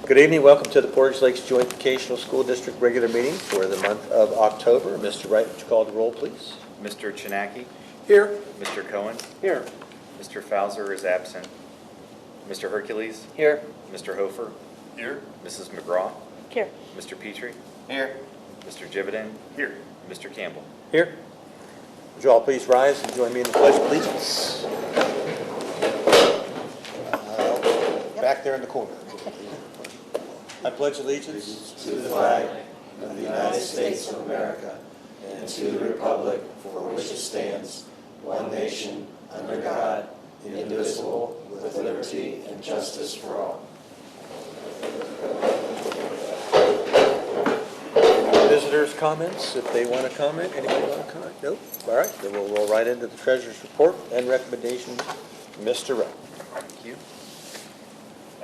Good evening. Welcome to the Portage Lakes Joint Vocational School District regular meeting for the month of October. Mr. Wright, would you call the roll, please? Mr. Chinaki? Here. Mr. Cohen? Here. Mr. Fauser is absent. Mr. Hercules? Here. Mr. Hofer? Here. Mrs. McGraw? Here. Mr. Petrie? Here. Mr. Jividen? Here. Mr. Campbell? Here. Would you all please rise and join me in the Pledge of Allegiance? Back there in the corner. I pledge allegiance to the flag of the United States of America and to the republic for which it stands, one nation, under God, indivisible, with liberty and justice for all. Visitors' comments, if they want to comment. Anybody want to comment? Nope. All right, then we'll roll right into the treasurer's report and recommendations. Mr. Wright. Thank you.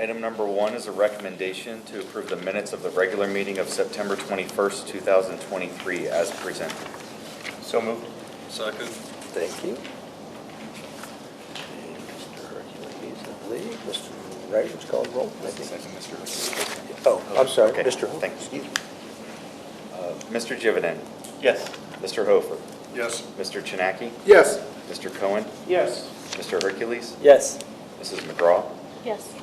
Item number 1 is a recommendation to approve the minutes of the regular meeting of September 21st, 2023 as presented. So moved. Second. Thank you. And Mr. Hercules, I believe. Mr. Wright, would you call the roll? I think. Mr. Oh, I'm sorry, Okay, Mr. thank you. Excuse me. Mr. Jividen? Yes. Mr. Hofer? Yes. Mr. Chinaki? Yes. Mr. Cohen? Yes. Mr. Hercules? Yes. Mrs. McGraw? Yes.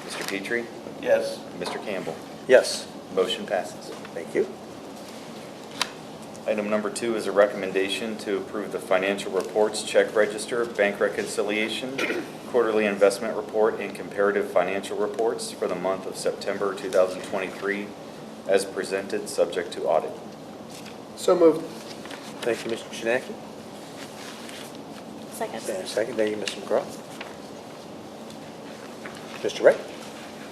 Mr. Petrie? Yes. Mr. Campbell? Yes. Motion passes. Thank you. Item number 2 is a recommendation to approve the financial reports, check register, bank reconciliation, quarterly investment report, and comparative financial reports for the month of September 2023 as presented, subject to audit. So moved. Thank you, Mr. Chinaki. Second. And second, thank you, Ms. McGraw. Mr. Wright?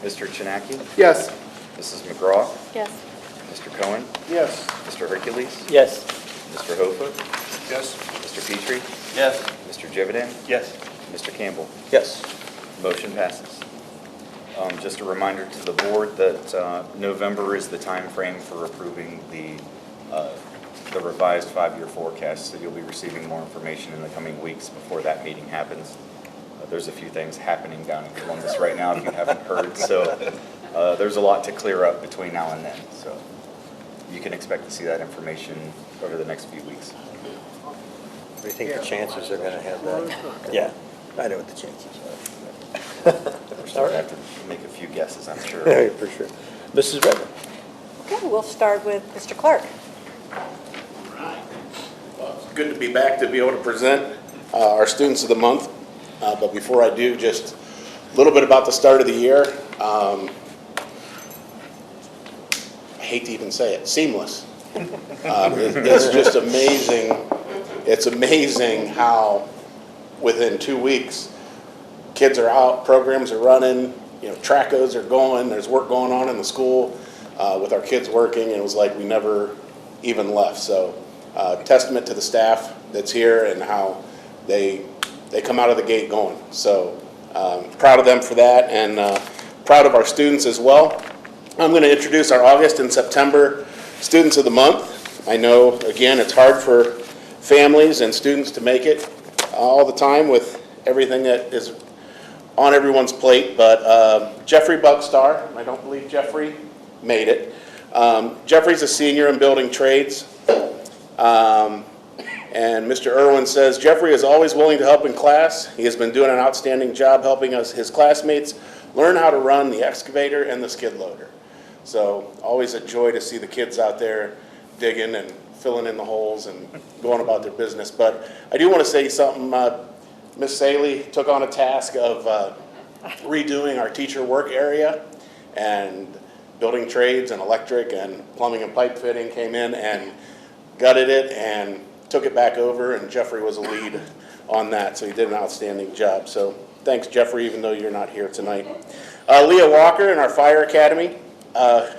Mr. Chinaki? Yes. Mrs. McGraw? Yes. Mr. Cohen? Yes. Mr. Hercules? Yes. Mr. Hofer? Yes. Mr. Petrie? Yes. Mr. Jividen? Yes. Mr. Campbell? Yes. Motion passes. Just a reminder to the board that November is the time frame for approving the revised 5-year forecast, so you'll be receiving more information in the coming weeks before that meeting happens. There's a few things happening down in Columbus right now if you haven't heard, so there's a lot to clear up between now and then, so you can expect to see that information over the next few weeks. What do you think the chances are going to have that? Yeah, I know what the chances are. We're still going to have to make a few guesses, I'm sure. For sure. Mrs. Redmond? Okay, we'll start with Mr. Clark. Well, it's good to be back to be able to present our Students of the Month. But before I do, just a little bit about the start of the year. I hate to even say it, seamless. It's just amazing. It's amazing how within 2 weeks, kids are out, programs are running, TRACOs are going, there's work going on in the school with our kids working, and it was like we never even left. So testament to the staff that's here and how they come out of the gate going. So proud of them for that, and proud of our students as well. I'm going to introduce our August and September Students of the Month. I know, again, it's hard for families and students to make it all the time with everything that is on everyone's plate, but Jeffrey Buckstar, I don't believe Jeffrey made it. Jeffrey's a senior in building trades. And Mr. Irwin says, Jeffrey is always willing to help in class. He has been doing an outstanding job helping his classmates learn how to run the excavator and the skid loader. So always a joy to see the kids out there digging and filling in the holes and going about their business. But I do want to say something. Miss Saley took on a task of redoing our teacher work area, and building trades and electric and plumbing and pipe fitting came in and gutted it and took it back over, and Jeffrey was a lead on that, so he did an outstanding job. So thanks, Jeffrey, even though you're not here tonight. Leah Walker in our fire academy,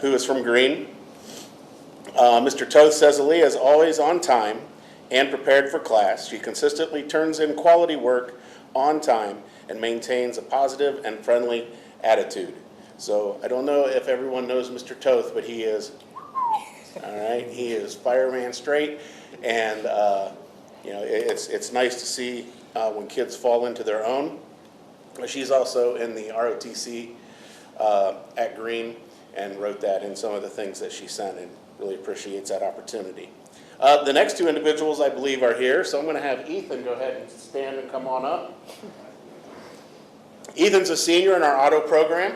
who is from Greene. Mr. Toth says Leah is always on time and prepared for class. She consistently turns in quality work on time and maintains a positive and friendly attitude. So I don't know if everyone knows Mr. Toth, but he is, all right, he is fireman straight. And it's nice to see when kids fall into their own. She's also in the ROTC at Green and wrote that in some of the things that she sent, and really appreciates that opportunity. The next two individuals I believe are here, so I'm going to have Ethan go ahead and stand and come on up. Ethan's a senior in our auto program,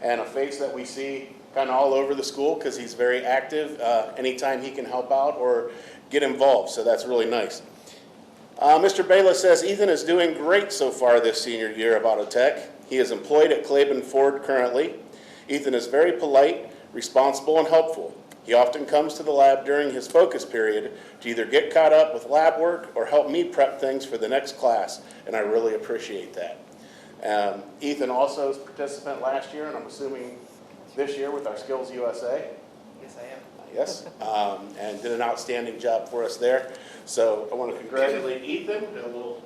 and a face that we see kind of all over the school because he's very active anytime he can help out or get involved, so that's really nice. Mr. Bayless says Ethan is doing great so far this senior year of Auto Tech. He is employed at Claiborne Ford currently. Ethan is very polite, responsible, and helpful. He often comes to the lab during his focus period to either get caught up with lab work or help me prep things for the next class, and I really appreciate that. Ethan also was a participant last year, and I'm assuming this year with our Skills USA. Yes, I am. Yes, and did an outstanding job for us there. So I want to congratulate Ethan, and a little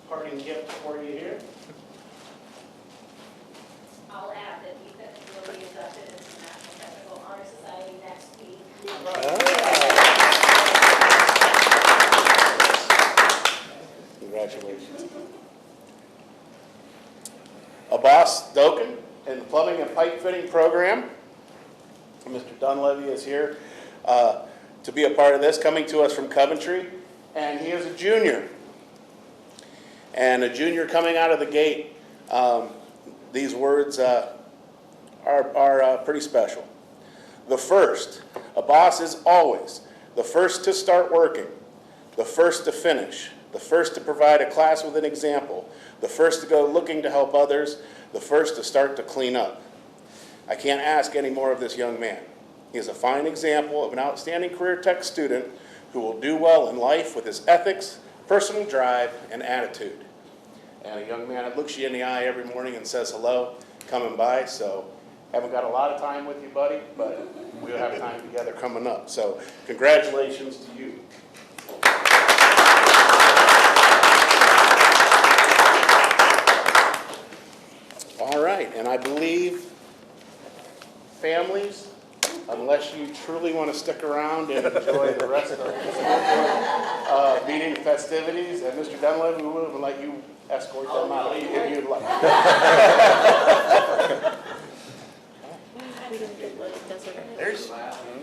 parting gift for you here. I'll add that Ethan will be inducted into the National Technical Honor Society next week. Congratulations. Abbas Doken in the Plumbing and Pipe Fitting Program. Mr. Dunleavy is here to be a part of this, coming to us from Coventry, and he is a junior. And a junior coming out of the gate, these words are pretty special. The first, Abbas is always the first to start working, the first to finish, the first to provide a class with an example, the first to go looking to help others, the first to start to clean up. I can't ask any more of this young man. He is a fine example of an outstanding career tech student who will do well in life with his ethics, personal drive, and attitude. And a young man that looks you in the eye every morning and says hello, coming by. So haven't got a lot of time with you, buddy, but we'll have time together coming up. So congratulations to you. All right, and I believe families, unless you truly want to stick around and enjoy the rest of the meeting festivities, and Mr. Dunlap, we will let you escort them out if you'd like. We didn't get the desert. There's,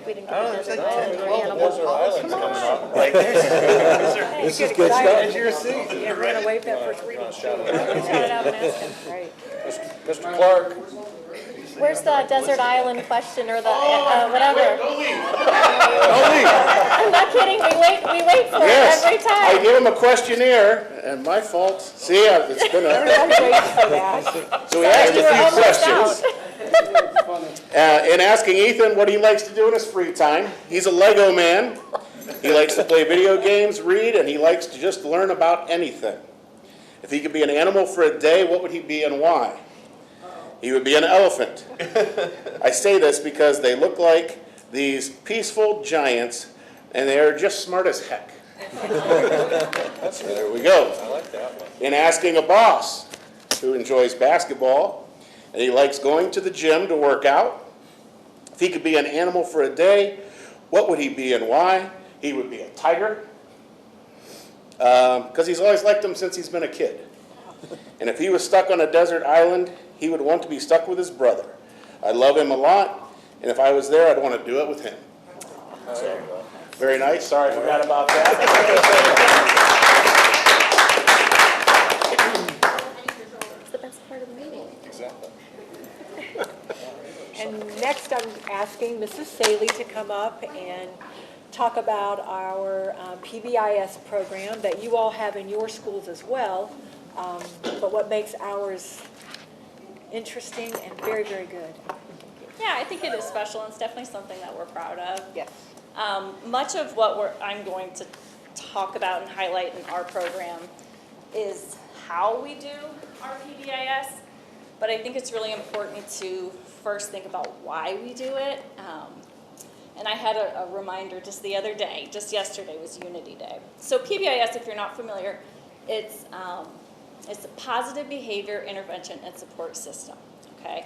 We didn't I get don't the know, it's desert like island 10, or 12 animal. desert islands Come coming on. up. Like, This is good stuff. There's your seat. Yeah, we're gonna wave that first reading. Shout it out and ask him. Right. Mr. Clark. Where's the desert island question or the whatever? Don't leave. I'm not kidding. We wait for Yes, it every I time. give him a questionnaire, and my fault. See, it's been a, Everybody waits for that. so we asked You a were few almost questions. out. In asking Ethan what he likes to do in his free time, he's a Lego man. He likes to play video games, read, and he likes to just learn about anything. If he could be an animal for a day, what would he be and why? He would be an elephant. I say this because they look like these peaceful giants, and they are just smart as heck. There we go. I like that one. In asking a boss who enjoys basketball, and he likes going to the gym to work out, if he could be an animal for a day, what would he be and why? He would be a tiger, because he's always liked them since he's been a kid. And if he was stuck on a desert island, he would want to be stuck with his brother. I love him a lot, and if I was there, I'd want to do it with him. So, very nice. Sorry I forgot about that. It's the best part of the meeting. Exactly. And next, I'm asking Mrs. Saley to come up and talk about our PBIS program that you all have in your schools as well, but what makes ours interesting and very, very good. Yeah, I think it is special, and it's definitely something that we're proud of. Yes. Much of what I'm going to talk about and highlight in our program is how we do our PBIS, but I think it's really important to first think about why we do it. And I had a reminder just the other day, just yesterday was Unity Day. So PBIS, if you're not familiar, it's a positive behavior intervention and support system, okay?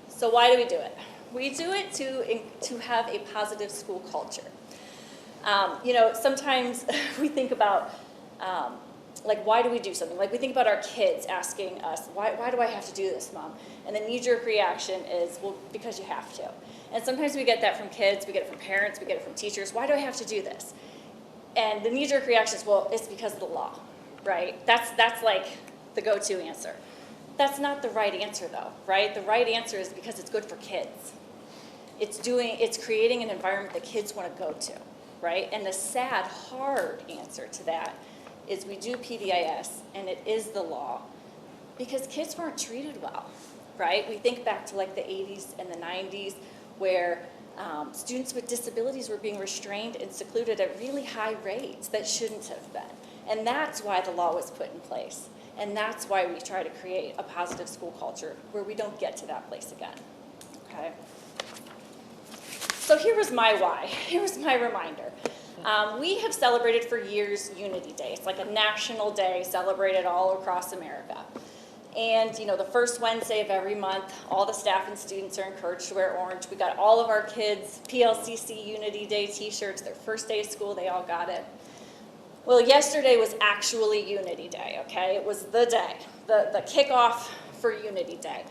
So why do we do it? We do it to have a positive school culture. You know, sometimes we think about like, why do we do something? Like, we think about our kids asking us, why do I have to do this, Mom? And the knee-jerk reaction is, well, because you have to. And sometimes we get that from kids, we get it from parents, we get it from teachers. Why do I have to do this? And the knee-jerk reaction is, well, it's because of the law, right? That's like the go-to answer. That's not the right answer, though, right? The right answer is because it's good for kids. It's creating an environment that kids want to go to, right? And the sad, hard answer to that is we do PBIS, and it is the law, because kids weren't treated well, right? We think back to like the 80s and the 90s, where students with disabilities were being restrained and secluded at really high rates that shouldn't have been. And that's why the law was put in place. And that's why we try to create a positive school culture where we don't get to that place again, okay? So here was my why. Here was my reminder. We have celebrated for years Unity Day. It's like a national day celebrated all across America. And, you know, the first Wednesday of every month, all the staff and students are encouraged to wear orange. We got all of our kids PLCC Unity Day t-shirts. Their first day of school, they all got it. Well, yesterday was actually Unity Day, okay? It was the day, the kickoff for Unity Day.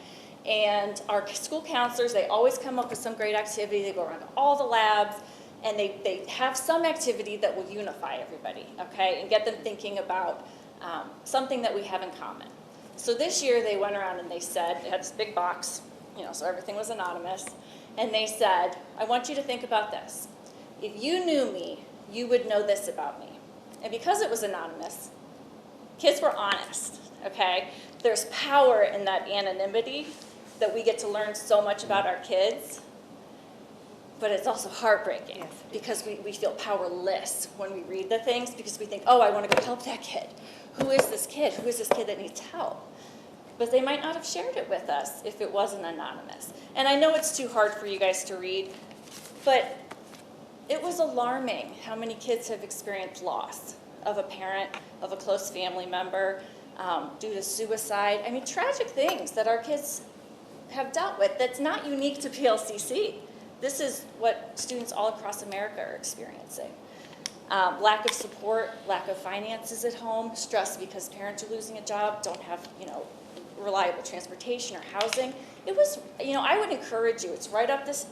And our school counselors, they always come up with some great activity. They go around to all the labs, and they have some activity that will unify everybody, okay? And get them thinking about something that we have in common. So this year they went around and they said, they had this big box, you know, so everything was anonymous, and they said, I want you to think about this. If you knew me, you would know this about me. And because it was anonymous, kids were honest, okay? There's power in that anonymity that we get to learn so much about our kids, but it's also heartbreaking because we feel powerless when we read the things because we think, oh, I want to go help that kid. Who is this kid? Who is this kid that needs help? But they might not have shared it with us if it wasn't anonymous. And I know it's too hard for you guys to read, but it was alarming how many kids have experienced loss of a parent, of a close family member, due to suicide. I mean, tragic things that our kids have dealt with that's not unique to PLCC. This is what students all across America are experiencing. Lack of support, lack of finances at home, stress because parents are losing a job, don't have, you know, reliable transportation or housing. It was, you know, I would encourage you, it's right up this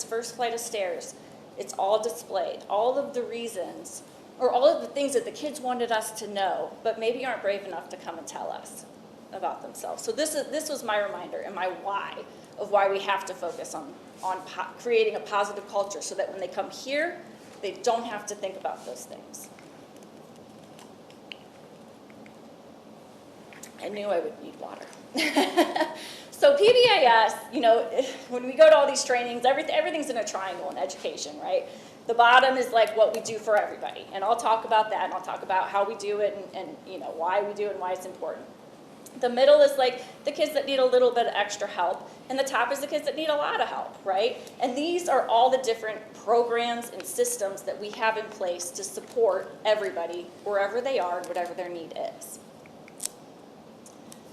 first flight of stairs. It's all displayed, all of the reasons, or all of the things that the kids wanted us to know, but maybe aren't brave enough to come and tell us about themselves. So this was my reminder and my why of why we have to focus on creating a positive culture so that when they come here, they don't have to think about those things. I knew I would need water. So PBIS, you know, when we go to all these trainings, everything's in a triangle in education, right? The bottom is like what we do for everybody, and I'll talk about that, and I'll talk about how we do it and you know, why we do it and why it's important. The middle is like the kids that need a little bit of extra help, and the top is the kids that need a lot of help, right? And these are all the different programs and systems that we have in place to support everybody wherever they are and whatever their need is.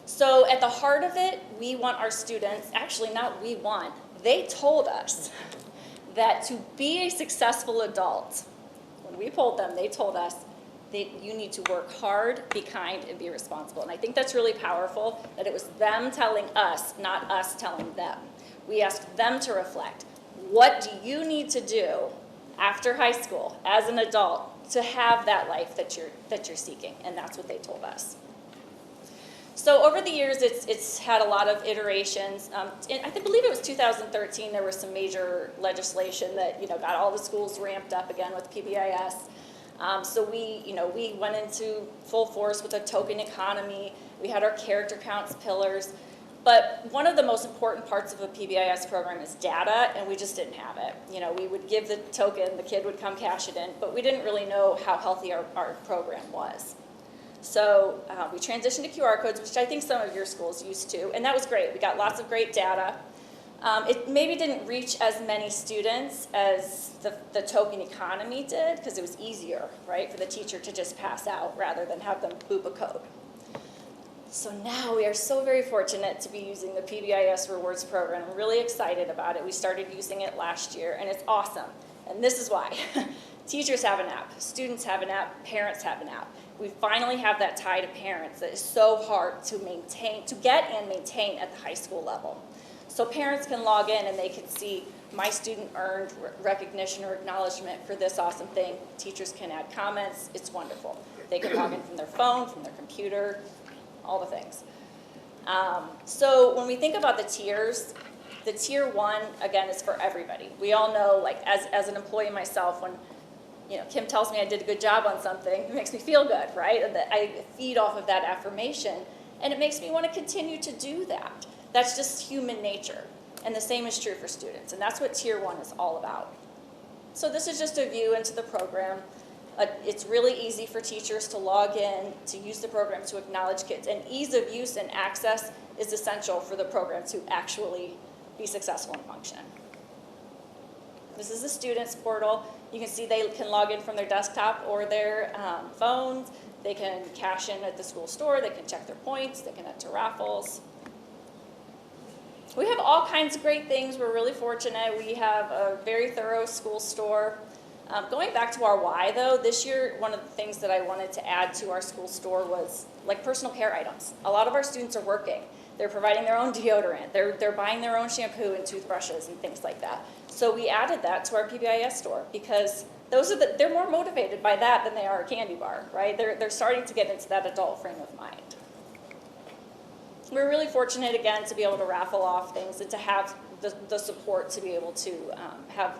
So at the heart of it, we want our students, actually not we want, they told us that to be a successful adult, when we polled them, they told us that you need to work hard, be kind, and be responsible. And I think that's really powerful, that it was them telling us, not us telling them. We asked them to reflect. What do you need to do after high school, as an adult, to have that life that you're seeking? And that's what they told us. So over the years, it's had a lot of iterations. I believe it was 2013, there was some major legislation that, you know, got all the schools ramped up again with PBIS. So we went into full force with a token economy. We had our character counts pillars. But one of the most important parts of a PBIS program is data, and we just didn't have it. You know, we would give the token, the kid would come cash it in, but we didn't really know how healthy our program was. So we transitioned to QR codes, which I think some of your schools used to, and that was great. We got lots of great data. It maybe didn't reach as many students as the token economy did, because it was easier, right, for the teacher to just pass out rather than have them boop a code. So now we are so very fortunate to be using the PBIS Rewards program. I'm really excited about it. We started using it last year, and it's awesome. And this is why. Teachers have an app, students have an app, parents have an app. We finally have that tie to parents that is so hard to maintain, to get and maintain at the high school level. So parents can log in and they can see my student earned recognition or acknowledgement for this awesome thing. Teachers can add comments. It's wonderful. They can log in from their phone, from their computer, all the things. So when we think about the tiers, the tier 1, again, is for everybody. We all know, like, as an employee myself, when Kim tells me I did a good job on something, it makes me feel good, right? And that I feed off of that affirmation, and it makes me want to continue to do that. That's just human nature. And the same is true for students, and that's what tier 1 is all about. So this is just a view into the program. It's really easy for teachers to log in, to use the program to acknowledge kids, and ease of use and access is essential for the program to actually be successful and function. This is the students portal. You can see they can log in from their desktop or their phones. They can cash in at the school store. They can check their points. They can enter raffles. We have all kinds of great things. We're really fortunate. We have a very thorough school store. Going back to our why, though, this year, one of the things that I wanted to add to our school store was like personal care items. A lot of our students are working. They're providing their own deodorant. They're buying their own shampoo and toothbrushes and things like that. So we added that to our PBIS store because they're more motivated by that than they are a candy bar, right? They're starting to get into that adult frame of mind. We're really fortunate, again, to be able to raffle off things and to have the support to be able to have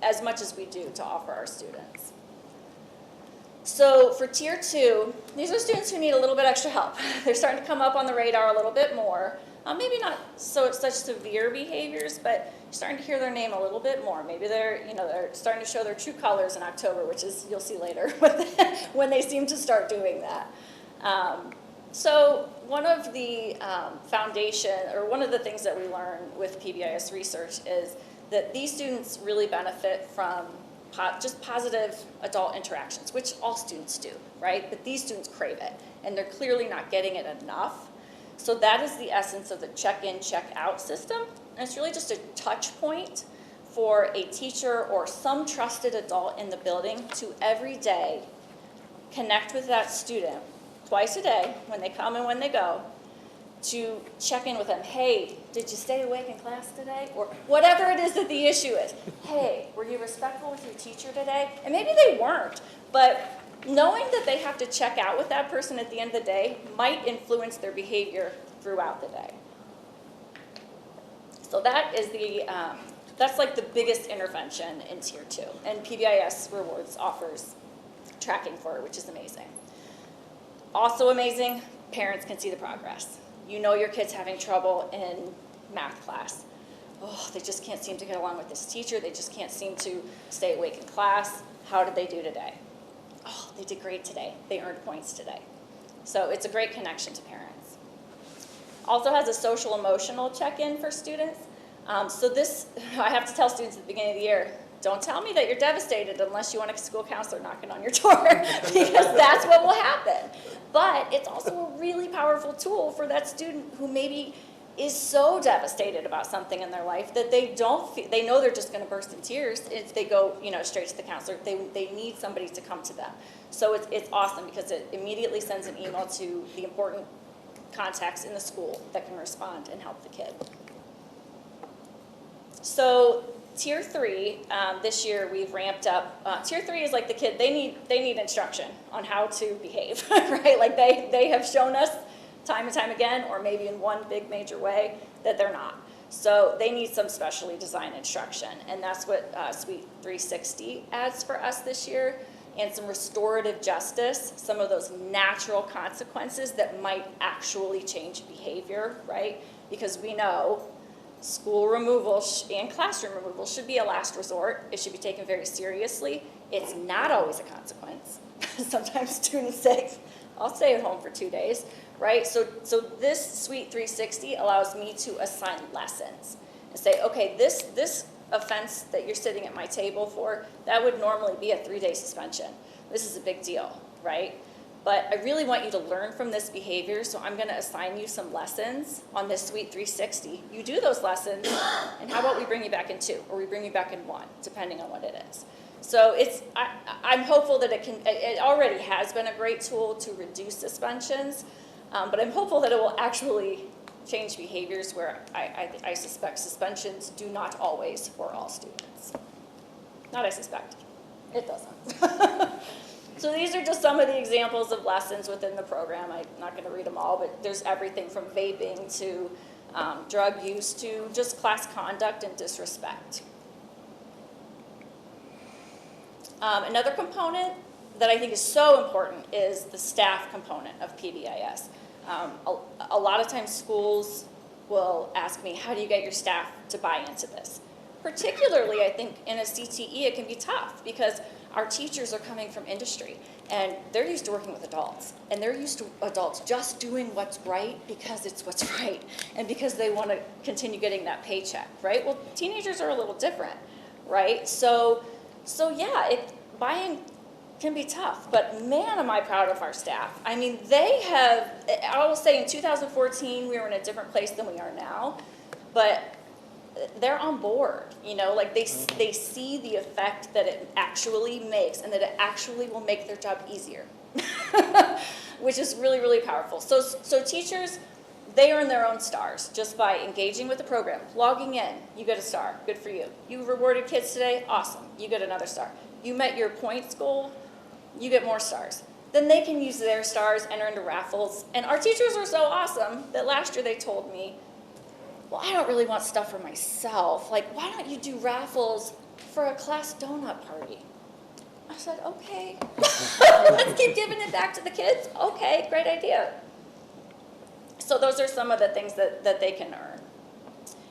as much as we do to offer our students. So for tier 2, these are students who need a little bit extra help. They're starting to come up on the radar a little bit more. Maybe not such severe behaviors, but you're starting to hear their name a little bit more. Maybe they're starting to show their true colors in October, which is, you'll see later, when they seem to start doing that. So one of the one of the things that we learn with PBIS research is that these students really benefit from just positive adult interactions, which all students do, right? But these students crave it, and they're clearly not getting it enough. So that is the essence of the check-in, check-out system. And it's really just a touch point for a teacher or some trusted adult in the building to every day connect with that student twice a day, when they come and when they go, to check in with them. Hey, did you stay awake in class today? Or whatever it is that the issue is. Hey, were you respectful with your teacher today? And maybe they weren't, but knowing that they have to check out with that person at the end of the day might influence their behavior throughout the day. So that is that's like the biggest intervention in tier 2. And PBIS Rewards offers tracking for it, which is amazing. Also amazing, parents can see the progress. You know your kid's having trouble in math class. Oh, they just can't seem to get along with this teacher. They just can't seem to stay awake in class. How did they do today? Oh, they did great today. They earned points today. So it's a great connection to parents. Also has a social emotional check-in for students. So this, I have to tell students at the beginning of the year, don't tell me that you're devastated unless you want a school counselor knocking on your door, because that's what will happen. But it's also a really powerful tool for that student who maybe is so devastated about something in their life that they know they're just going to burst in tears if they go, straight to the counselor. They need somebody to come to them. So it's awesome because it immediately sends an email to the important contacts in the school that can respond and help the kid. So tier 3, this year we've ramped up. Tier 3 is like the kid, they need instruction on how to behave, right? Like they have shown us time and time again, or maybe in one big major way, that they're not. So they need some specially designed instruction, and that's what Suite 360 adds for us this year, and some restorative justice, some of those natural consequences that might actually change behavior, right? Because we know school removal and classroom removal should be a last resort. It should be taken very seriously. It's not always a consequence. Sometimes students say, I'll stay at home for 2 days, right? So this Suite 360 allows me to assign lessons and say, okay, this offense that you're sitting at my table for, that would normally be a 3-day suspension. This is a big deal, right? But I really want you to learn from this behavior, so I'm going to assign you some lessons on this Suite 360. You do those lessons, and how about we bring you back in 2, or we bring you back in 1, depending on what it is. So I'm hopeful that it already has been a great tool to reduce suspensions, but I'm hopeful that it will actually change behaviors where I suspect suspensions do not always for all students. Not I suspect, it doesn't. So these are just some of the examples of lessons within the program. I'm not going to read them all, but there's everything from vaping to drug use to just class conduct and disrespect. Another component that I think is so important is the staff component of PBIS. A lot of times schools will ask me, how do you get your staff to buy into this? Particularly, I think in a CTE, it can be tough because our teachers are coming from industry and they're used to working with adults, and they're used to adults just doing what's right because it's what's right and because they want to continue getting that paycheck, right? Well, teenagers are a little different, right? So yeah, buying can be tough, but man, am I proud of our staff. I mean, I will say in 2014, we were in a different place than we are now, but they're on board, like they see the effect that it actually makes and that it actually will make their job easier, which is really, really powerful. So teachers, they earn their own stars just by engaging with the program. Logging in, you get a star, good for you. You rewarded kids today, awesome, you get another star. You met your points goal, you get more stars. Then they can use their stars, enter into raffles. And our teachers are so awesome that last year they told me, well, I don't really want stuff for myself. Like, why don't you do raffles for a class donut party? I said, okay, let's keep giving it back to the kids. Okay, great idea. So those are some of the things that they can earn.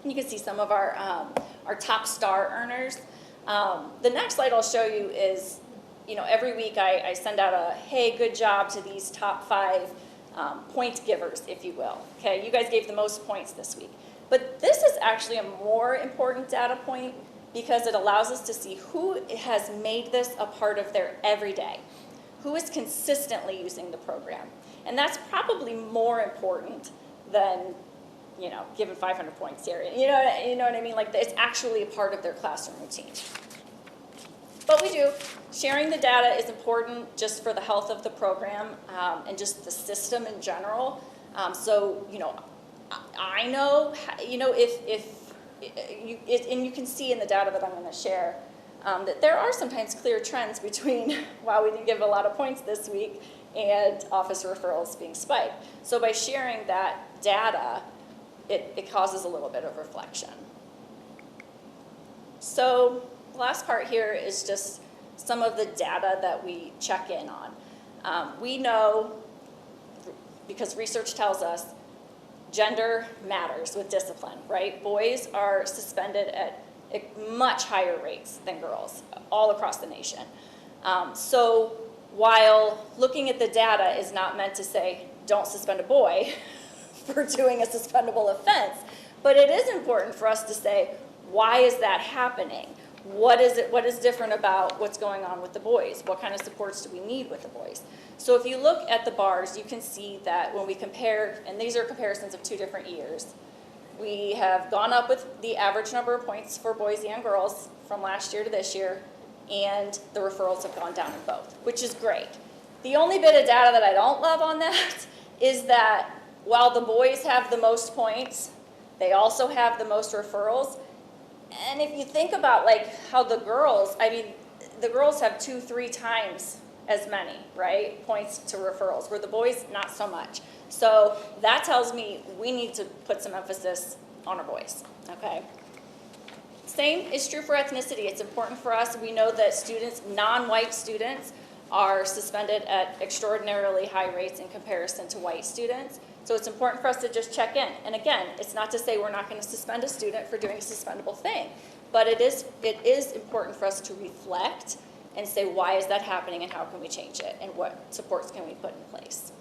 And you can see some of our top star earners. The next slide I'll show you is, every week I send out a, hey, good job to these top 5 point givers, if you will. Okay, you guys gave the most points this week. But this is actually a more important data point because it allows us to see who has made this a part of their everyday, who is consistently using the program. And that's probably more important than, giving 500 points here. You know what I mean? Like, it's actually a part of their classroom routine. But we do. Sharing the data is important just for the health of the program and just the system in general. I know, and you can see in the data that I'm going to share, that there are sometimes clear trends between, wow, we didn't give a lot of points this week, and office referrals being spiked. So by sharing that data, it causes a little bit of reflection. So the last part here is just some of the data that we check in on. We know, because research tells us, gender matters with discipline, right? Boys are suspended at much higher rates than girls all across the nation. So while looking at the data is not meant to say, don't suspend a boy for doing a suspendable offense, but it is important for us to say, why is that happening? What is different about what's going on with the boys? What kind of supports do we need with the boys? So if you look at the bars, you can see that when we compare, and these are comparisons of 2 different years, we have gone up with the average number of points for boys and girls from last year to this year, and the referrals have gone down in both, which is great. The only bit of data that I don't love on that is that while the boys have the most points, they also have the most referrals. And if you think about how the girls have 2-3 times as many, right, points to referrals, where the boys, not so much. So that tells me we need to put some emphasis on our boys, okay? Same is true for ethnicity. It's important for us. We know that students, non-white students, are suspended at extraordinarily high rates in comparison to white students. So it's important for us to just check in. And again, it's not to say we're not going to suspend a student for doing a suspendable thing, but it is important for us to reflect and say, why is that happening and how can we change it and what supports can we put in place?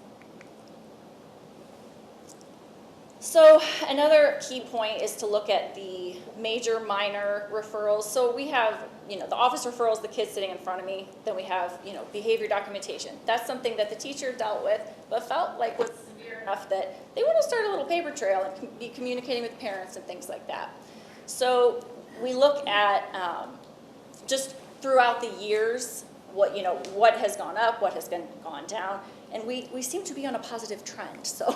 So another key point is to look at the major, minor referrals. So we have, the office referrals, the kids sitting in front of me. Then we have, behavior documentation. That's something that the teacher dealt with, but felt like was severe enough that they want to start a little paper trail and be communicating with parents and things like that. So we look at just throughout the years, what has gone up, what has gone down, and we seem to be on a positive trend, so,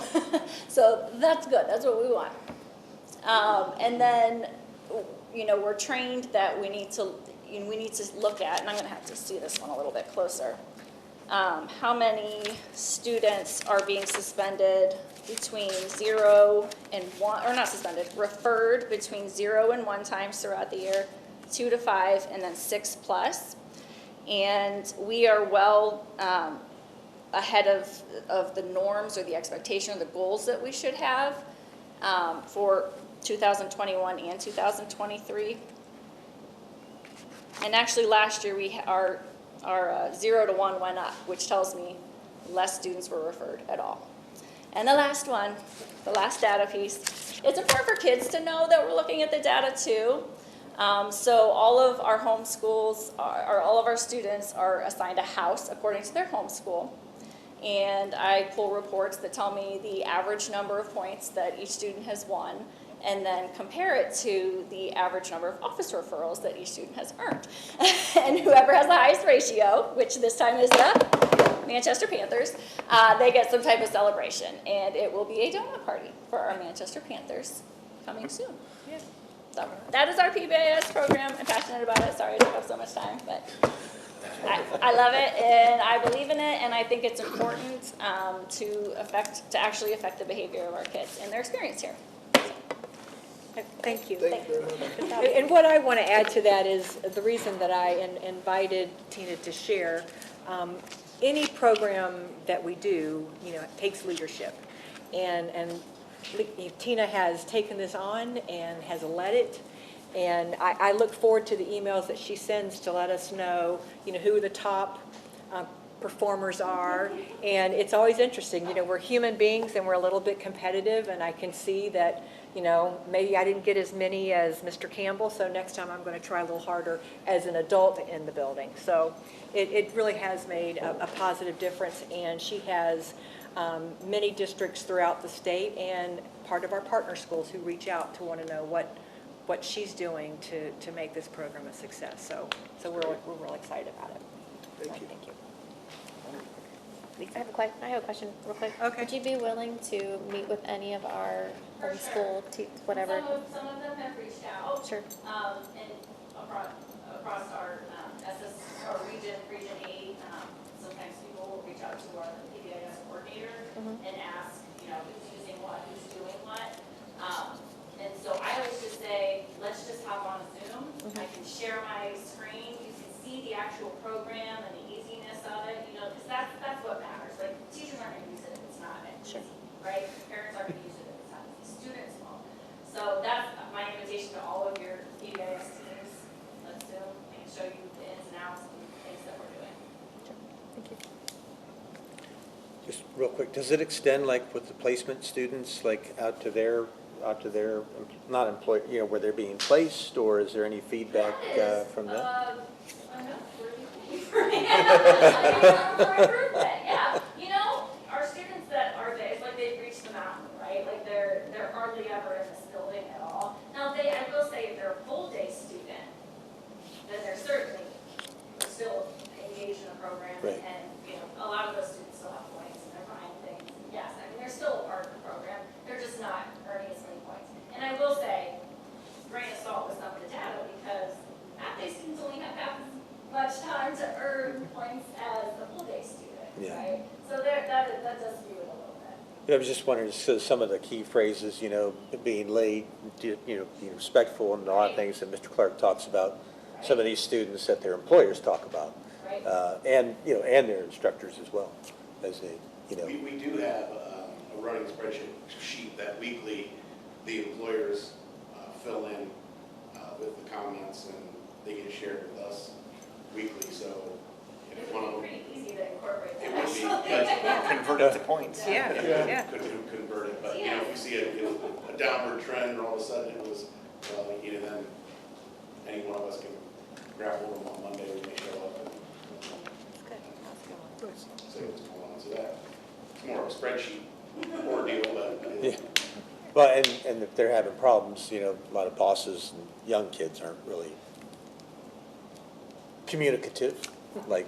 so that's good, that's what we want. And then, we're trained that we need to look at, and I'm gonna have to see this one a little bit closer. How many students are being suspended between 0 and 1, or not suspended, referred between 0 and 1 times throughout the year, 2 to 5, and then 6 plus. And we are well ahead of the norms or the expectation or the goals that we should have for 2021 and 2023. And actually last year our 0 to 1 went up, which tells me less students were referred at all. And the last one, the last data piece, it's important for kids to know that we're looking at the data too. So all of our homeschools, all of our students are assigned a house according to their homeschool. And I pull reports that tell me the average number of points that each student has won, and then compare it to the average number of office referrals that each student has earned. And whoever has the highest ratio, which this time is the Manchester Panthers, they get some type of celebration. And it will be a donut party for our Manchester Panthers coming soon. Yeah. So that is our PBIS program. I'm passionate about it. Sorry I took up so much time, but I love it and I believe in it, and I think it's important to actually affect the behavior of our kids and their experience here. Thank you. Thank you very much. Good job. And what I want to add to that is the reason that I invited Tina to share. Any program that we do, takes leadership. And Tina has taken this on and has led it. And I look forward to the emails that she sends to let us know, who the top performers are. And it's always interesting. We're human beings and we're a little bit competitive, and I can see that, maybe I didn't get as many as Mr. Campbell, so next time I'm going to try a little harder as an adult in the building. So it really has made a positive difference, and she has many districts throughout the state and part of our partner schools who reach out to want to know what she's doing to make this program a success. So we're really excited about it. Thank you. Thank you. I have a question real quick. Okay. Would you be willing to meet with any of our For homeschool, whatever? Some of them have reached out. Sure. And across our our region 8, sometimes people will reach out to our PBIS coordinator and ask, who's using what, who's doing what. And so I always just say, let's just hop on a Zoom. I can share my screen. You can see the actual program and the easiness of it, because that's what matters. Like, teachers aren't going to use it if it's not easy, right? Parents aren't going to use it if it's not easy. Students won't. So that's my invitation to all of your PBIS teams. Let's Zoom. I can show you the ins and outs and things that we're doing. Thank you. Just real quick, does it extend like with the placement students, like out to their, not employ, where they're being placed, or is there any feedback from them? I know, where do you think? For improvement, yeah. Our students that are there, it's like they've reached the mountain, right? Like they're hardly ever in this building at all. Now, I will say, if they're a full day student, then they're certainly still engaged in a program, Right. and a lot of those students still have points and they're buying things. Yes, they're still a part of the program. They're just not earning as many points. And I will say, grain of salt with some of the data, because half-day students only have half as much time to earn points as a full-day student, Yeah. right? So that does skew it a little bit. I was just wondering, so some of the key phrases, being late, being respectful, and a lot of things that Mr. Clark talks about, some of these students that their employers talk about, Right. and their instructors as well, as they, We do have a running spreadsheet sheet that weekly the employers fill in with the comments, and they get shared with us weekly, so It if one of would be them, pretty easy to incorporate it that, would be, actually. Convert it to points. Yeah. could convert it, but if you see a downward trend, or all of a sudden it was, then any one of us can grab one of them on Monday when they show up and say what's going on. So that, it's more of a spreadsheet ordeal, but yeah. Well, and if they're having problems, a lot of bosses and young kids aren't really communicative, like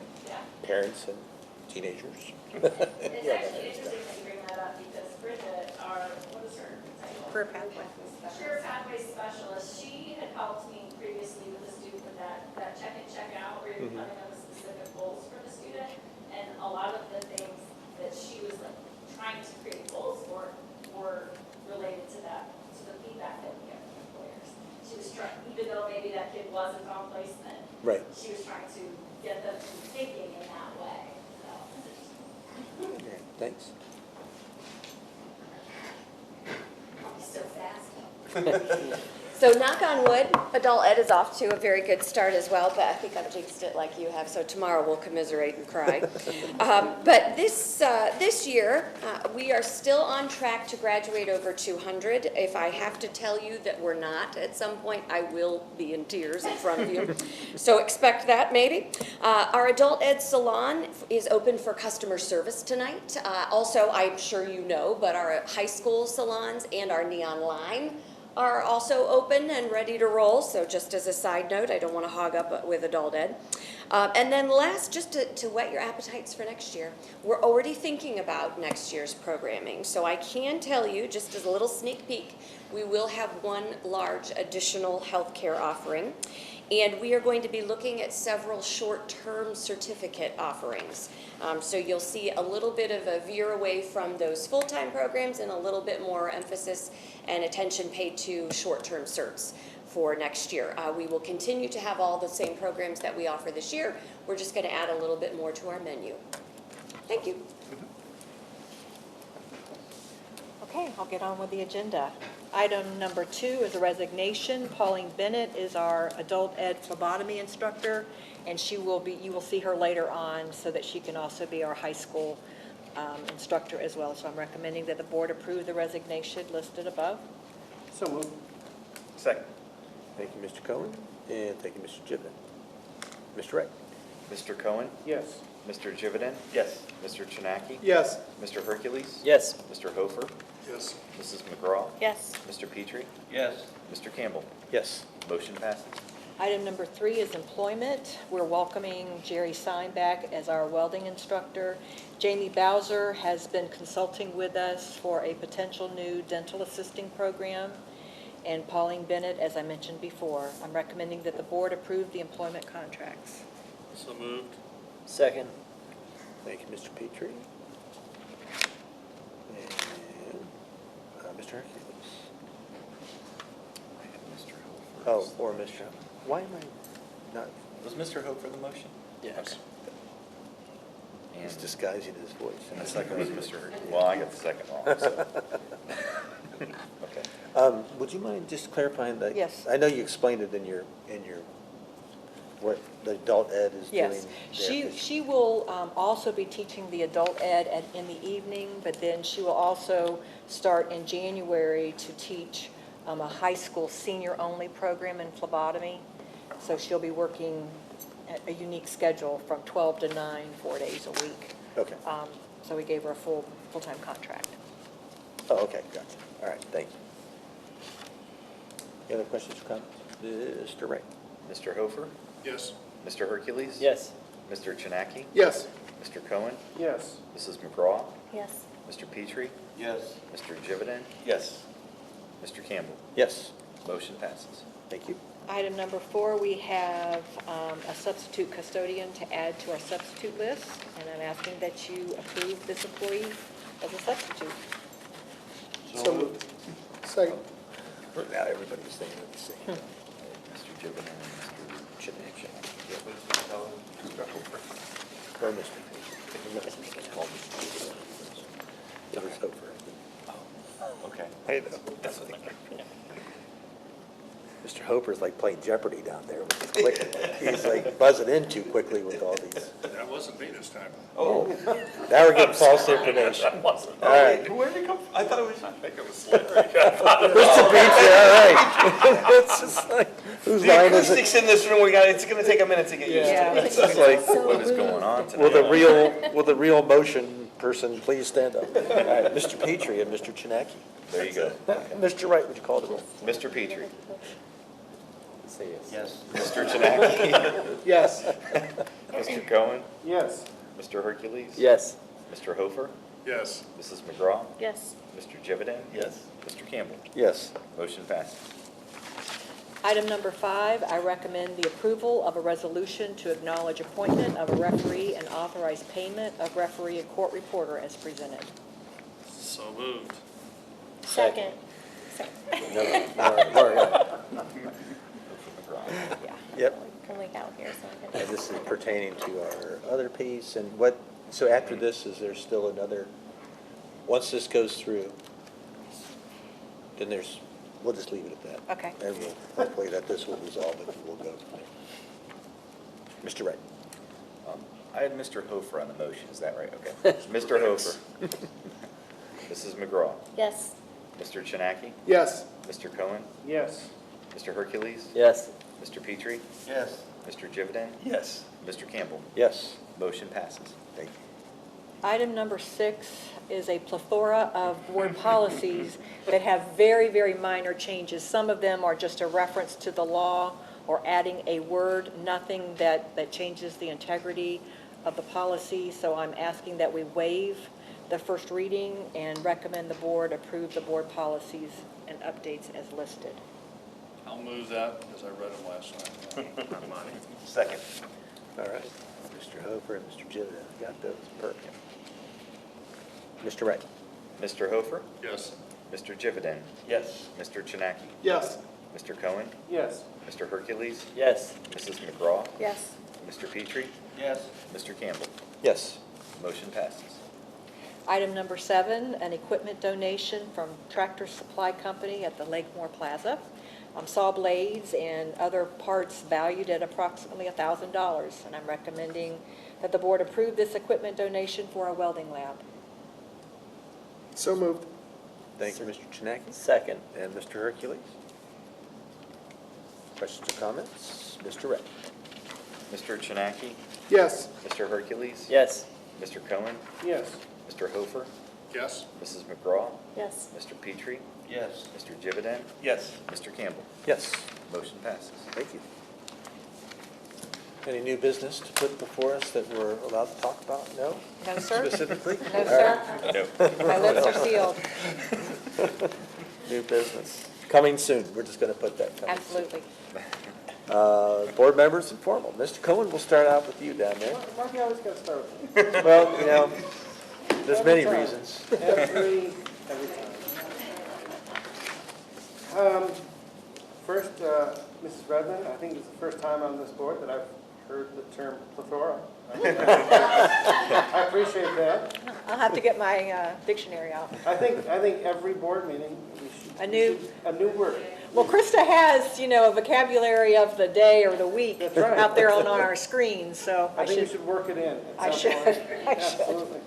parents and teenagers. It's actually interesting that you bring that up because Bridget, what is her title? Career pathway. Career pathway specialist, she had helped me previously with the student with that check in, check out, where you're coming up with specific goals for the student. And a lot of the things that she was like trying to create goals for were related to that, to the feedback that we get from employers. She was trying, even though maybe that kid wasn't on placement, Right. she was trying to get them to thinking in that way. So, Yeah, thanks. so fast. So knock on wood, adult ed is off to a very good start as well, but I think I've jinxed it like you have, so tomorrow we'll commiserate and cry. But this year, we are still on track to graduate over 200. If I have to tell you that we're not at some point, I will be in tears in front of you. So expect that maybe. Our adult ed salon is open for customer service tonight. Also, I'm sure you know, but our high school salons and our neon line are also open and ready to roll. So just as a side note, I don't want to hog up with adult ed. And then last, just to whet your appetites for next year, we're already thinking about next year's programming. So I can tell you, just as a little sneak peek, we will have one large additional healthcare offering. And we are going to be looking at several short-term certificate offerings. So you'll see a little bit of a veer away from those full-time programs and a little bit more emphasis and attention paid to short-term certs for next year. We will continue to have all the same programs that we offer this year. We're just going to add a little bit more to our menu. Thank you. Okay, I'll get on with the agenda. Item number 2 is a resignation. Pauline Bennett is our adult ed phlebotomy instructor, and you will see her later on so that she can also be our high school instructor as well. So I'm recommending that the board approve the resignation listed above. So moved. Second. Thank you, Mr. Cohen, and thank you, Mr. Gibbon. Mr. Wright? Mr. Cohen? Yes. Mr. Jividen? Yes. Mr. Chinaki? Yes. Mr. Hercules? Yes. Mr. Hofer? Yes. Mrs. McGraw? Yes. Mr. Petrie? Yes. Mr. Campbell? Yes. Motion passes. Item number 3 is employment. We're welcoming Jerry Steinbach as our welding instructor. Jamie Bowser has been consulting with us for a potential new dental assisting program. And Pauline Bennett, as I mentioned before. I'm recommending that the board approve the employment contracts. So moved. Second. Thank you, Mr. Petrie. And Mr. Hercules. I have Mr. Hofer. Oh, or Mr. Why am I not? Was Mr. Hofer the motion? Yes. Okay. He's And disguising his voice. and the second was Mr. Hercules. Well, I got the second wrong, so. Okay. Would you mind just clarifying that? Yes. I know you explained it in your, what the adult ed is doing. Yes, there. she will also be teaching the adult ed in the evening, but then she will also start in January to teach a high school senior-only program in phlebotomy. So she'll be working a unique schedule from 12 to 9, 4 days a week. Okay. So we gave her a full-time contract. Oh, okay, gotcha. All right, thank you. Any other questions or comments? Mr. Wright? Mr. Hofer? Yes. Mr. Hercules? Yes. Mr. Chinaki? Yes. Mr. Cohen? Yes. Mrs. McGraw? Yes. Mr. Petrie? Yes. Mr. Jividen? Yes. Mr. Campbell? Yes, Motion passes. thank you. Item number 4, we have a substitute custodian to add to our substitute list, and I'm asking that you approve this employee as a substitute. So moved. Second. Now everybody's saying it the same. Mr. Jividen and Mr. Chinaki. Or Mr. Petrie. It's called Mr. Petrie. It was over. Okay. I know. Mr. Hopper's like playing Jeopardy down there with his clicking. He's like buzzing in too quickly with all these. That wasn't me this time. Oh, now we're getting false information. All right. Where did it come from? I thought it was. I think it was Larry. Mr. Petrie, all right. It's just like, whose The line is it? acoustics in this room, it's gonna take a minute to get used to. Yeah. It's just like, What is going on tonight? will the real motion person please stand up? All right, Mr. Petrie and Mr. Chinaki. There you go. Mr. Wright, would you call the roll? Mr. Petrie? Say yes. Yes. Mr. Chinaki? Yes. Mr. Cohen? Yes. Mr. Hercules? Yes. Mr. Hofer? Yes. Mrs. McGraw? Yes. Mr. Jividen? Yes. Mr. Campbell? Yes. Motion passes. Item number 5, I recommend the approval of a resolution to acknowledge appointment of a referee and authorize payment of referee and court reporter as presented. So moved. Second. Mr. McGraw? Yeah. Yep. Can we out here so I And can? this is pertaining to our other piece, and what, so after this, is there still another, once this goes through, then there's, we'll just leave it at that. Okay. And we'll, hopefully that this will resolve it, and we'll go from there. Mr. Wright? I had Mr. Hofer on the motion, is that right? Okay. Mr. Hofer? Mrs. McGraw? Yes. Mr. Chinaki? Yes. Mr. Cohen? Yes. Mr. Hercules? Yes. Mr. Petrie? Yes. Mr. Jividen? Yes. Mr. Campbell? Yes. Motion passes. Thank you. Item number 6 is a plethora of board policies that have very, very minor changes. Some of them are just a reference to the law or adding a word, nothing that changes the integrity of the policy. So I'm asking that we waive the first reading and recommend the board approve the board policies and updates as listed. I'll move that because I read them last night. Not mine. Second. All right. Mr. Hofer and Mr. Jividen, got those. Perfect. Mr. Wright? Mr. Hofer? Yes. Mr. Jividen? Yes. Mr. Chinaki? Yes. Mr. Cohen? Yes. Mr. Hercules? Yes. Mrs. McGraw? Yes. Mr. Petrie? Yes. Mr. Campbell? Yes. Motion passes. Item number 7, an equipment donation from Tractor Supply Company at the Lakemore Plaza. Saw blades and other parts valued at approximately $1,000, and I'm recommending that the board approve this equipment donation for our welding lab. So moved. Thank you, Mr. Chinaki. Second. And Mr. Hercules? Questions or comments? Mr. Wright? Mr. Chinaki? Yes. Mr. Hercules? Yes. Mr. Cohen? Yes. Mr. Hofer? Yes. Mrs. McGraw? Yes. Mr. Petrie? Yes. Mr. Jividen? Yes. Mr. Campbell? Yes. Motion passes. Thank you. Any new business to put before us that we're allowed to talk about? No? No, sir? Specifically? No, sir. No. My lips are sealed. New business. Coming soon. We're just going to put that coming soon. Absolutely. Board members informal. Mr. Cohen, we'll start out with you down there. Why do you always got to start with me? Well, you know, there's many Every time. reasons. Every time. First, Mrs. Redmond, I think it's the first time on this board that I've heard the term plethora. I appreciate that. I'll have to get my dictionary out. I think every board meeting, we should. A new word. Well, Krista has, a vocabulary of the day or the week That's right. out there on our screen, so I think we should work it in I at some should. point. I should. Absolutely.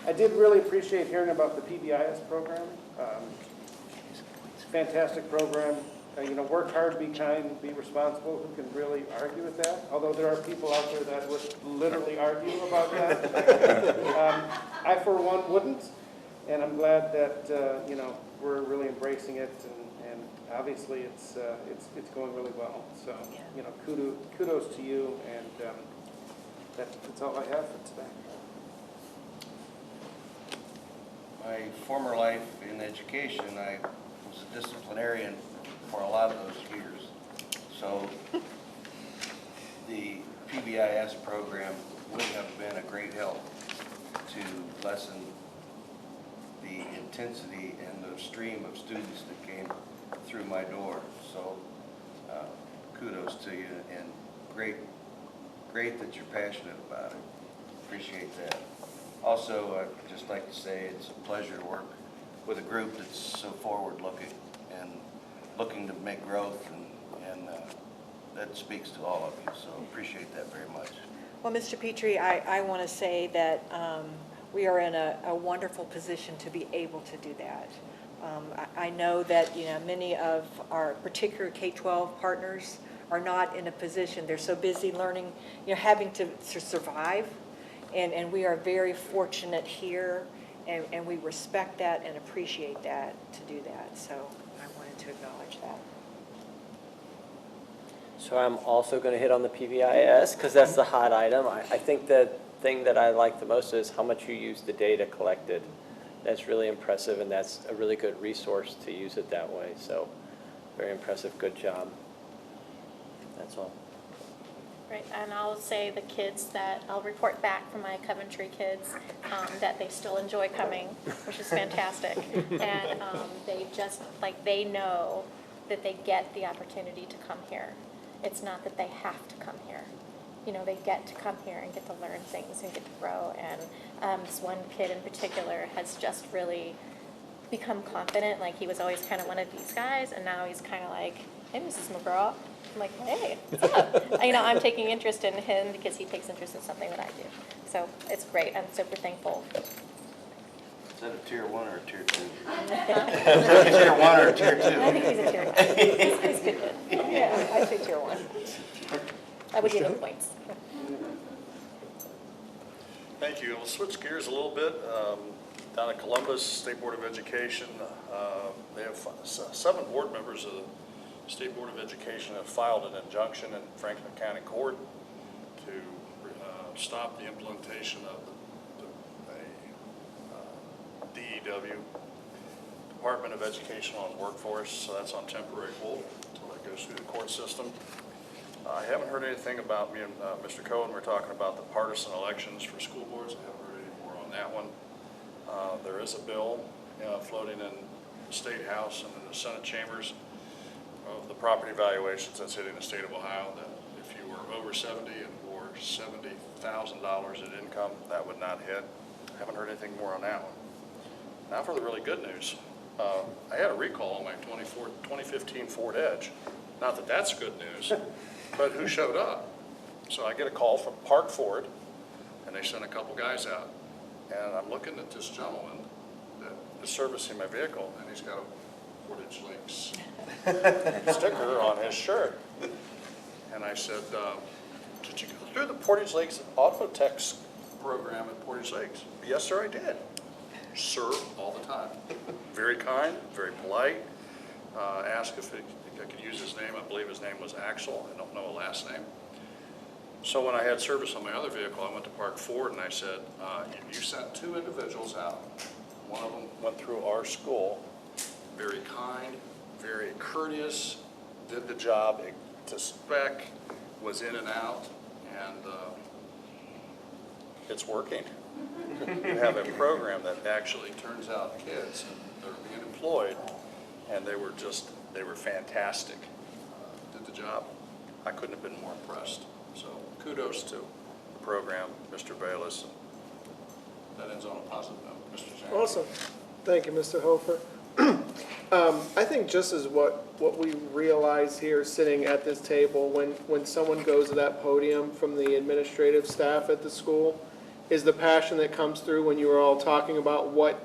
I did really appreciate hearing about the PBIS program. It's a fantastic program. Work hard, be kind, be responsible. Who can really argue with that? Although there are people out there that would literally argue about that. I, for one, wouldn't. And I'm glad that, we're really embracing it. And obviously, it's going really well. So, kudos to you. And that's all I have for today. My former life in education, I was a disciplinarian for a lot of those years. So the PBIS program would have been a great help to lessen the intensity and the stream of students that came through my door. So kudos to you, and great that you're passionate about it. Appreciate that. Also, I'd just like to say it's a pleasure to work with a group that's so forward-looking and looking to make growth, and that speaks to all of you, so appreciate that very much. Well, Mr. Petrie, I want to say that we are in a wonderful position to be able to do that. I know that many of our particular K-12 partners are not in a position, they're so busy learning, having to survive, and we are very fortunate here, and we respect that and appreciate that to do that, so I wanted to acknowledge that. So I'm also going to hit on the PBIS because that's the hot item. I think the thing that I like the most is how much you use the data collected. That's really impressive, and that's a really good resource to use it that way. So very impressive. Good job. That's all. Right, and I'll say the kids that, I'll report back from my Coventry kids, that they still enjoy coming, which is fantastic. And they just, like, they know that they get the opportunity to come here. It's not that they have to come here. You know, they get to come here and get to learn things and get to grow. And this one kid in particular has just really become confident. Like, he was always kind of one of these guys, and now he's kind of like, hey, Mrs. McGraw. I'm like, hey, what's up? You know, I'm taking interest in him because he takes interest in something that I do. So it's great. I'm super thankful. Is that a tier 1 or a tier 2? Is that a tier 1 or a tier 2? I think he's a tier 1. He's good. Yeah, I say tier 1. I would give him points. Thank you. We'll switch gears a little bit. Down at Columbus State Board of Education, they have 7 board members of the State Board of Education have filed an injunction in Franklin County Court to stop the implementation of the DEW, Department of Education on Workforce. So that's on temporary hold until that goes through the court system. I haven't heard anything about, me and Mr. Cohen were talking about the partisan elections for school boards. I haven't heard any more on that one. There is a bill floating in the State House and in the Senate chambers of the property valuations that's hitting the state of Ohio, that if you were over 70 and or $70,000 in income, that would not hit. I haven't heard anything more on that one. Now for the really good news. I had a recall on my 2015 Ford Edge. Not that that's good news, but who showed up? So I get a call from Park Ford, and they sent a couple guys out. And I'm looking at this gentleman that is servicing my vehicle, and he's got a Portage Lakes sticker on his shirt. And I said, did you go through the Portage Lakes Autotex program at Portage Lakes? Yes, sir, I did. Sir, all the time. Very kind, very polite. Asked if I could use his name. I believe his name was Axel. I don't know a last name. So when I had service on my other vehicle, I went to Park Ford and I said, you sent 2 individuals out. One of them went through our school. Very kind, very courteous, did the job to spec, was in and out, and it's working. You have a program that actually turns out kids, and they're being employed, and they were fantastic. Did the job. I couldn't have been more impressed. So kudos to the program, Mr. Bayless. That ends on a positive note. Mr. Chairman. Awesome. Thank you, Mr. Hofer. I think just as what we realize here sitting at this table when someone goes to that podium from the administrative staff at the school is the passion that comes through when you are all talking about what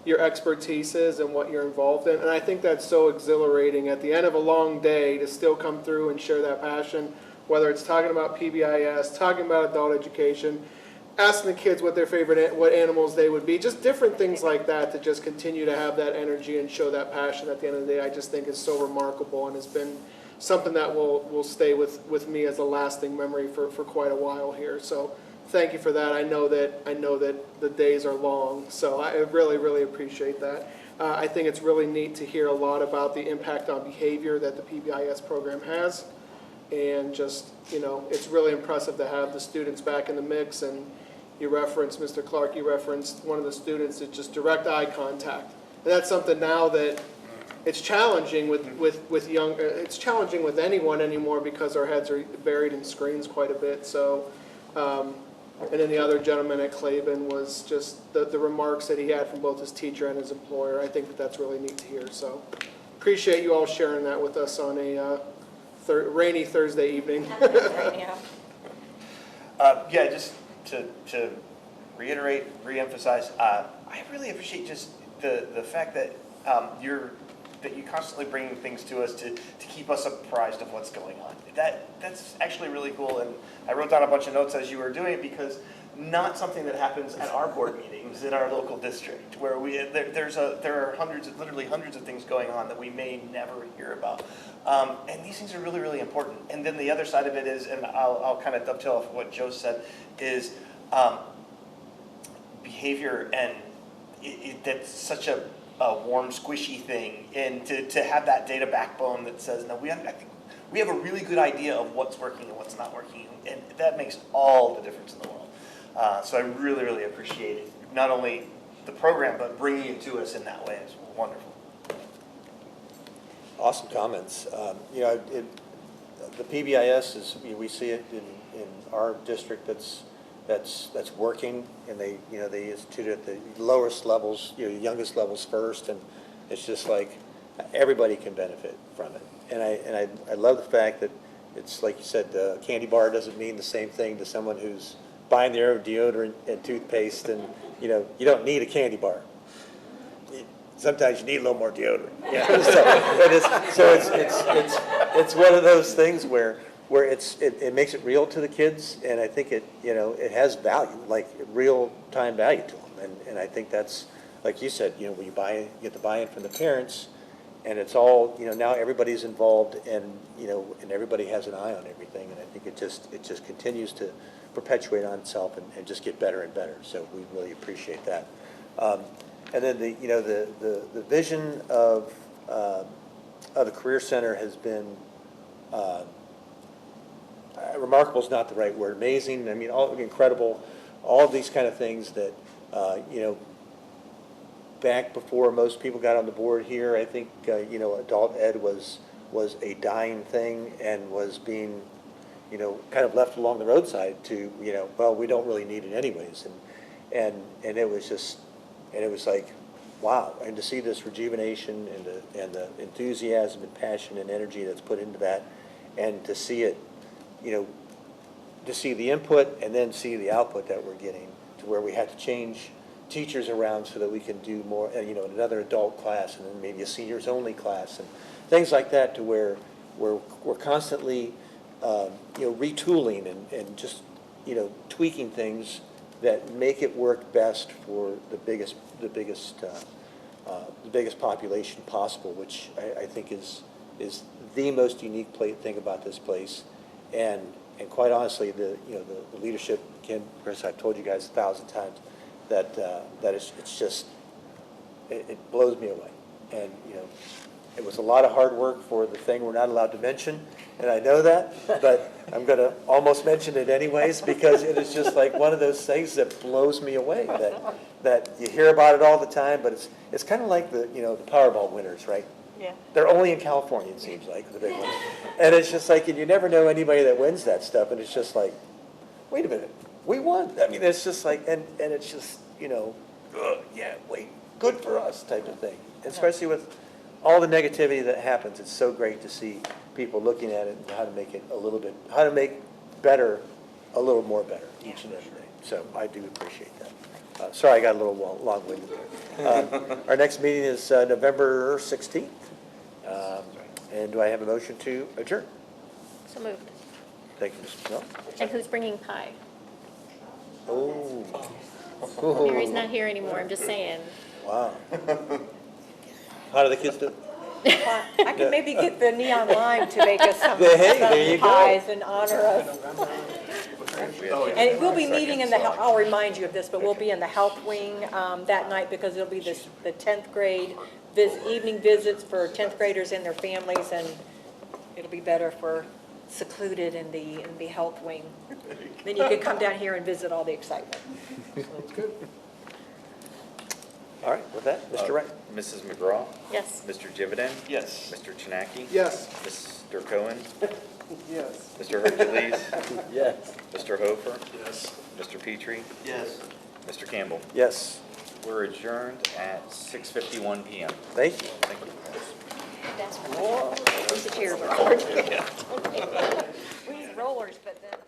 your expertise is and what you're involved in. And I think that's so exhilarating at the end of a long day to still come through and share that passion, whether it's talking about PBIS, talking about adult education, asking the kids what their favorite, what animals they would be, just different things like that to just continue to have that energy and show that passion at the end of the day, I just think is so remarkable and has been something that will stay with me as a lasting memory for quite a while here. So thank you for that. I know that the days are long, so I really, really appreciate that. I think it's really neat to hear a lot about the impact on behavior that the PBIS program has. And just, you know, it's really impressive to have the students back in the mix. And you referenced, Mr. Clark, you referenced one of the students that just direct eye contact. And that's something now that it's challenging with young, it's challenging with anyone anymore because our heads are buried in screens quite a bit. So, and then the other gentleman at Claiborne was just the remarks that he had from both his teacher and his employer. I think that that's really neat to hear. So appreciate you all sharing that with us on a rainy Thursday evening. Yeah, just to reiterate, reemphasize, I really appreciate just the fact that you're constantly bringing things to us to keep us apprised of what's going on. That's actually really cool, and I wrote down a bunch of notes as you were doing it because not something that happens at our board meetings in our local district, where there are literally hundreds of things going on that we may never hear about. And these things are really, really important. And then the other side of it is, and I'll kind of dovetail off what Joe said, is behavior, and that's such a warm, squishy thing. And to have that data backbone that says, no, I think we have a really good idea of what's working and what's not working, and that makes all the difference in the world. So I really, really appreciate it. Not only the program, but bringing it to us in that way is wonderful. Awesome comments. You know, the PBIS is, you know, we see it in our district that's working, and they institute it at the lowest levels, you know, youngest levels first, and it's just like everybody can benefit from it. And I love the fact that it's like you said, the candy bar doesn't mean the same thing to someone who's buying their own deodorant and toothpaste, and you know, you don't need a candy bar. Sometimes you need a little more deodorant. Yeah. It's one of those things where it makes it real to the kids, and I think it has value, like real time value to them, and I think that's, like you said, when you get the buy-in from the parents, and it's all, now everybody's involved, and and everybody has an eye on everything, and I think it just continues to perpetuate on itself and just get better and better. So we really appreciate that. And then the vision of the Career Center has been remarkable is not the right word. Amazing. I mean, all incredible. All of these kind of things that back before most people got on the board here, I think adult ed was a dying thing and was being kind of left along the roadside to well, we don't really need it anyways, and it was just. And it was like, wow, and to see this rejuvenation and the enthusiasm and passion and energy that's put into that, and to see it, to see the input and then see the output that we're getting, to where we had to change teachers around so that we can do more, another adult class and then maybe a seniors only class and things like that, to where we're constantly, retooling and just, tweaking things that make it work best for the biggest population possible, which I think is the most unique thing about this place, and quite honestly, the leadership. Ken, Chris, I've told you guys 1,000 times that it blows me away, and it was a lot of hard work for the thing we're not allowed to mention, and I know that, but I'm going to almost mention it anyways, because it is just like one of those things that blows me away, that you hear about it all the time, but it's kind of like the Powerball winners, right? Yeah. They're only in California, it seems like, the big ones. And it's just like, and you never know anybody that wins that stuff, and it's just like, wait a minute, we won. I mean, it's just like, and it's just, yeah, wait, good for us type of thing, especially with all the negativity that happens. It's so great to see people looking at it and how to make better a little more better each and every day. So I do appreciate that. Sorry, I got a little long-winded there. Our next meeting is November 16th. And do I have a motion to adjourn? So moved. Thank you, Mr. Snell. And who's bringing pie? Oh. Mary's not here anymore, I'm just saying. Wow. How do the kids do? I can maybe get the Neon Lime to make us some there you go. pies in honor of. And we'll be meeting in I'll remind you of this, but we'll be in the health wing that night, because it'll be the 10th grade evening visits for 10th graders and their families, and it'll be better if we're secluded in the health wing. Then you can come down here and visit all the excitement. That's good. All right, with that, Mr. Wright. Mrs. McGraw? Yes. Mr. Jividen? Yes. Mr. Chinaki? Yes. Mr. Cohen? Yes. Mr. Hercules? Yes. Mr. Hofer? Yes. Mr. Petrie? Yes. Mr. Campbell? Yes, We're adjourned at 6:51 PM. thank you. Thank you. Where's the chair? We need rollers, but then.